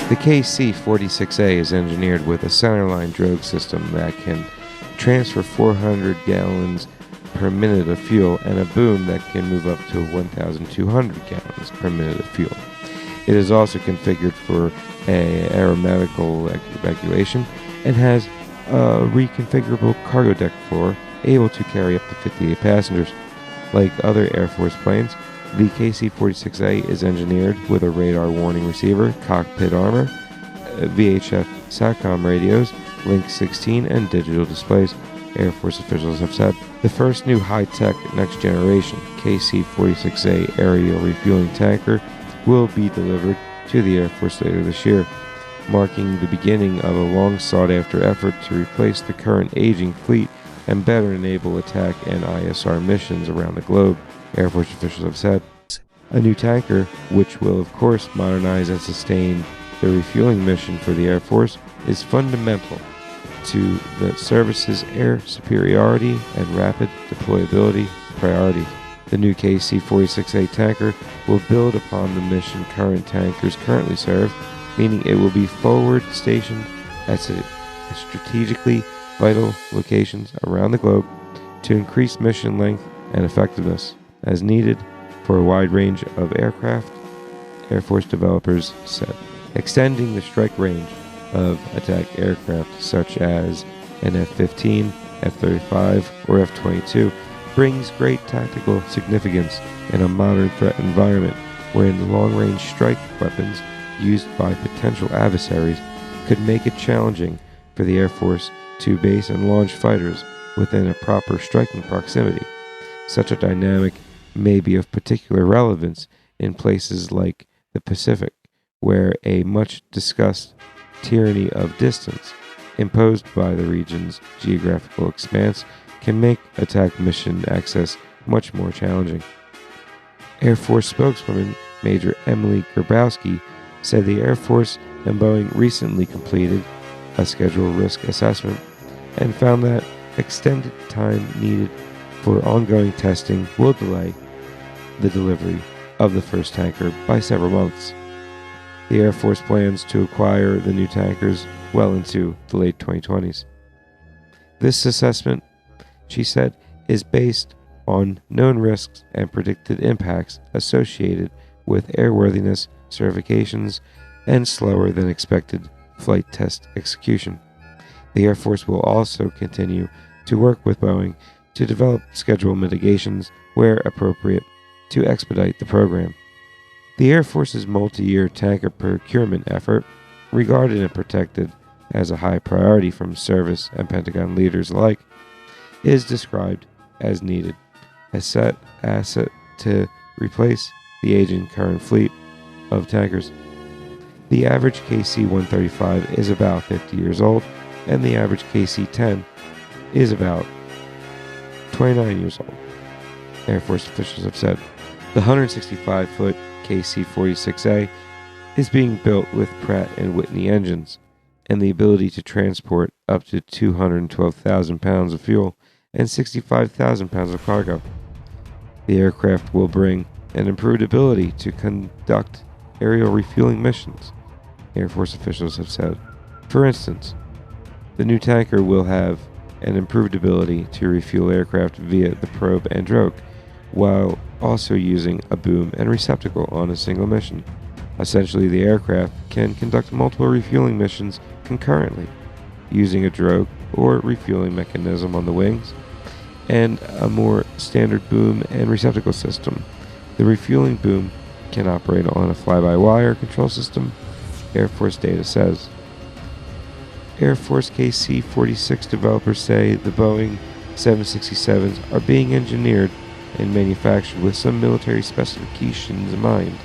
The KC-46A is engineered with a centerline drogue system that can transfer 400 gallons per minute of fuel and a boom that can move up to 1,200 gallons per minute of fuel. It is also configured for aeromedical evacuation and has a reconfigurable cargo deck floor able to carry up to 58 passengers. Like other Air Force planes, the KC-46A is engineered with a radar warning receiver, cockpit armor, VHF satcom radios, Link 16, and digital displays. Air Force officials have said the first new high-tech next-generation KC-46A aerial refueling tanker will be delivered to the Air Force later this year, marking the beginning of a long-sought-after effort to replace the current aging fleet and better enable attack and ISR missions around the globe, Air Force officials have said. A new tanker, which will of course modernize and sustain the refueling mission for the Air Force, is fundamental to the service's air superiority and rapid deployability priorities. The new KC-46A tanker will build upon the mission current tankers currently serve, meaning it will be forward stationed at strategically vital locations around the globe to increase mission length and effectiveness as needed for a wide range of aircraft, Air Force developers said. Extending the strike range of attack aircraft such as an F-15, F-35, or F-22 brings great tactical significance in a modern threat environment wherein the long-range strike weapons used by potential adversaries could make it challenging for the Air Force to base and launch fighters within a proper striking proximity. Such a dynamic may be of particular relevance in places like the Pacific, where a much-discussed tyranny of distance imposed by the region's geographical expanse can make attack mission access much more challenging. Air Force spokeswoman Major Emily Grabowski said the Air Force and Boeing recently completed a schedule risk assessment and found that extended time needed for ongoing testing will delay the delivery of the first tanker by several months. The Air Force plans to acquire the new tankers well into the late 2020s. This assessment, she said, is based on known risks and predicted impacts associated with airworthiness certifications and slower than expected flight test execution. The Air Force will also continue to work with Boeing to develop schedule mitigations where appropriate to expedite the program. The Air Force's multi-year tanker procurement effort, regarded and protected as a high priority from service and Pentagon leaders alike, is described as needed, a set asset to replace the aging current fleet of tankers. The average KC-135 is about 50 years old, and the average KC-10 is about 29 years old, Air Force officials have said. The 165-foot KC-46A is being built with Pratt & Whitney engines and the ability to transport up to 212,000 pounds of fuel and 65,000 pounds of cargo. The aircraft will bring an improved ability to conduct aerial refueling missions, Air Force officials have said. For instance, the new tanker will have an improved ability to refuel aircraft via the probe and drogue, while also using a boom and receptacle on a single mission. Essentially, the aircraft can conduct multiple refueling missions concurrently, using a drogue or refueling mechanism on the wings, and a more standard boom and receptacle system. The refueling boom can operate on a fly-by-wire control system, Air Force data says. Air Force KC-46 developers say the Boeing 767s are being engineered and manufactured with some military specifications in mind,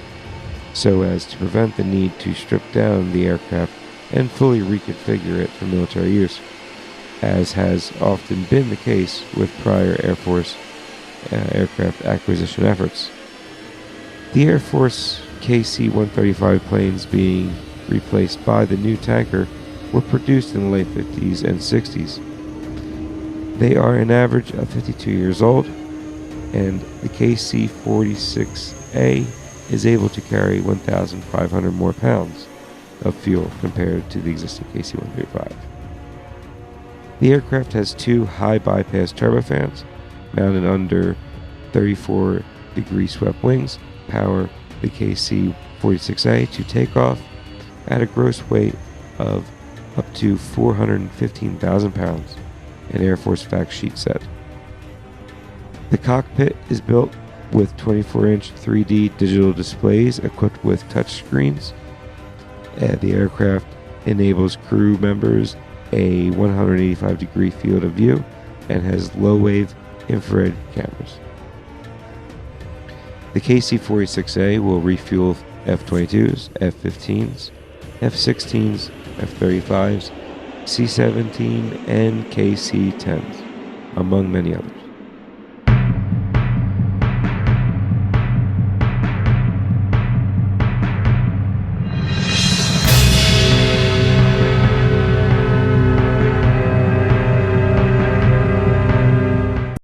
so as to prevent the need to strip down the aircraft and fully reconfigure it for military use, as has often been the case with prior Air Force aircraft acquisition efforts. The Air Force KC-135 planes being replaced by the new tanker were produced in the late 50s and 60s. They are an average of 52 years old, and the KC-46A is able to carry 1,500 more pounds. of fuel compared to the existing KC-135. The aircraft has two high bypass turbofans mounted under 34-degree swept wings, power the KC-46A to take off at a gross weight of up to 415,000 pounds, an Air Force fact sheet said. The cockpit is built with 24-inch 3D digital displays equipped with touchscreens. The aircraft enables crew members a 185-degree field of view and has low-wave infrared cameras. The KC-46A will refuel F-22s, F-15s, F-16s, F-35s, C-17, and KC-10s, among many others.